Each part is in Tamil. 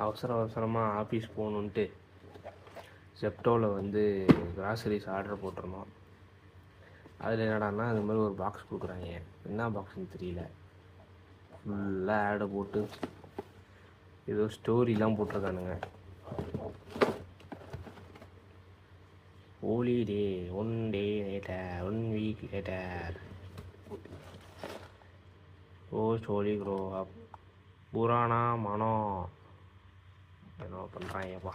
அவசரமாக ஆஃபீஸ் போகணுன்ட்டு ஜெப்டோவில் வந்து கிராசரிஸ் ஆர்டர் போட்டிருந்தோம். அதில் என்னடான்னா அது மாதிரி ஒரு பாக்ஸ் கொடுக்குறாங்க. என்ன பாக்ஸ்ன்னு தெரியல. ஃபுல்லாக ஆடை போட்டு ஏதோ ஸ்டோரிலாம் போட்டிருக்கானுங்க. Holiday 1 day later 1 week later slowly grow up புராணா மனம் என்ன பண்ணுறாங்கப்பா.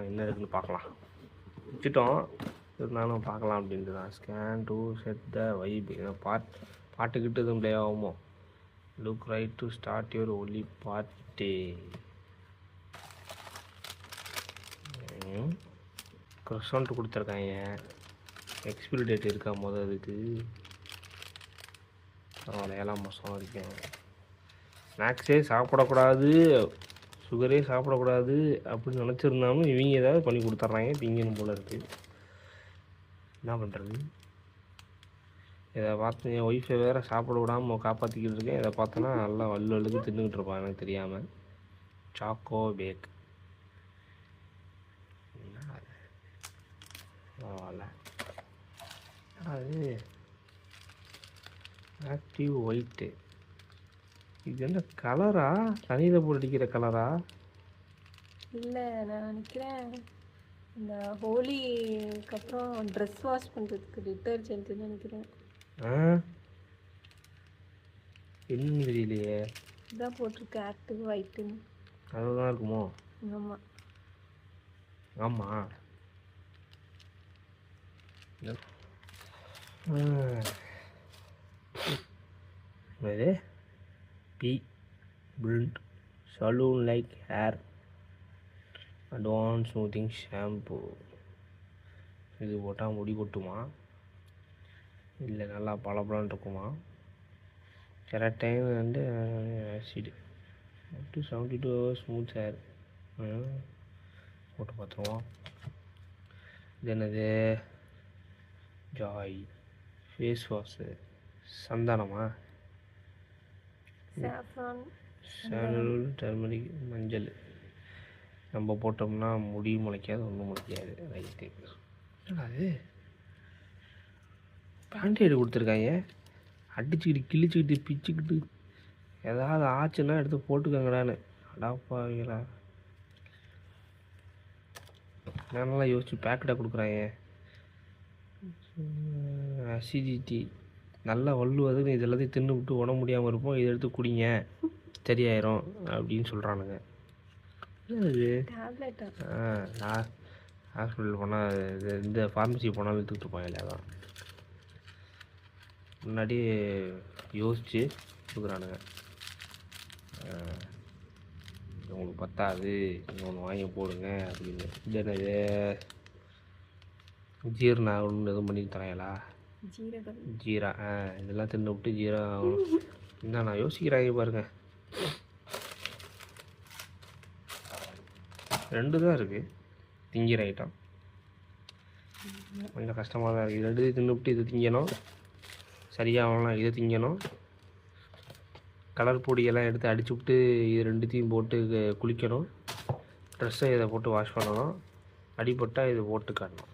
என்ன இருக்குன்னு பார்க்கலாம். வச்சுட்டோம், இருந்தாலும் பார்க்கலாம் அப்படின்ட்டு தான். Scan to set the vibe. பாட்டுக்கிட்டு எதுவும் ப்ளே ஆகுமோ? Look right to start your ஒலி பார்ட்டி. க்ரொசன்ட் கொடுத்துருக்காங்க. எக்ஸ்பிரி டேட் இருக்கா அதுக்கு? பரவாயில்ல, 7 மாதம் வரைக்கும். ஸ்நாக்ஸே சாப்பிடக்கூடாது, சுகரே சாப்பிடக்கூடாது அப்படின்னு நினச்சிருந்தாலும் இவங்க ஏதாவது பண்ணி கொடுத்துட்றாங்க. திங்கணும் போல் இருக்குது. என்ன பண்ணுறது? இதை பார்த்து என் ஒய்ஃபை வேறு சாப்பிட விடாமல் காப்பாற்றிக்கிட்டு இருக்கேன். இதை பார்த்தோன்னா நல்லா வல்லுக்கு தின்னுக்கிட்டு இருப்பான் எனக்கு தெரியாமல். Choco bake. பரவாயில்ல. அது ஆக்டிவ் ஒயிட்டு. இது என்ன கலரா? தண்ணியில் போட்டு அடிக்கிற கலரா? இல்லை, நான் நினைக்கிறேன் இந்த ஹோலிக்கு அப்புறம் ட்ரெஸ் வாஷ் பண்ணுறதுக்கு டிட்டர்ஜென்ட்னு நினைக்கிறேன். என்னன்னு தெரியலையே. இதான் போட்டிருக்கு ஆக்டிவ் ஒயிட்டுன்னு. அதுதான் இருக்குமோ? ஆமாம் ஆமாம். இது B build salon like hair advance smoothing shampoo. இது போட்டால் முடி கொட்டுமா இல்லை நல்லா பளபளன்னு இருக்குமா? கெரட்டைன் வந்து acid up to 72 hours smooth hair. போட்டு பார்த்துருவோம். இது என்னது? Joy face wash. சந்தனமா? சாண்டல், டர்மரிக், மஞ்சள். நம்ம போட்டோம்னா முடி முளைக்காது, ஒன்றும் முளைக்காது. ரைட்டு. அது பேண்டேடு கொடுத்துருக்காங்க. அடிச்சுக்கிட்டு கிழிச்சிக்கிட்டு பிச்சுக்கிட்டு ஏதாவது ஆச்சுன்னா எடுத்து போட்டுக்கங்கடான்னு. அடாப்பாவீங்களா, நல்லா யோசிச்சு பேக்கெட்டாக கொடுக்குறாங்க. அசிடிட்டி நல்லா வள்ளுவதுக்கு இது எல்லாத்தையும் தின்னு விட்டு உடம்பு முடியாமல் இருப்போம், இதை எடுத்து குடிங்க சரியாயிரும் அப்படின்னு சொல்கிறானுங்க. நான் ஹாஸ்பிட்டல் போனால் இந்த ஃபார்மசி போனாலும் எடுத்துக்கிட்டு இருப்பாங்க. இல்லை, அதான் முன்னாடி யோசித்து கொடுக்குறானுங்க. உங்களுக்கு பத்தாது, நீங்கள் ஒன்று வாங்கி போடுங்க அப்படின்னு. இது என்னது? ஜீரணம் ஆகணும்னு எதுவும் பண்ணி தராங்களா? ஜீரா. இதெல்லாம் தின்னு விட்டு ஜீரம் ஆகணும். என்ன நான் யோசிக்கிறாங்க பாருங்க. 2 தான் இருக்குது திங்கிற ஐட்டம். கொஞ்சம் கஷ்டமாக தான் இருக்குது. 2 தின்னு விட்டு இது திங்கணும், சரியாகலாம் இதை திங்கணும். கலர் பொடியெல்லாம் எடுத்து அடிச்சு விட்டு இது 2த்தையும் போட்டு குளிக்கணும். ட்ரெஸ்ஸை இதை போட்டு வாஷ் பண்ணணும். அடிபட்டால் இது போட்டு காட்டணும்.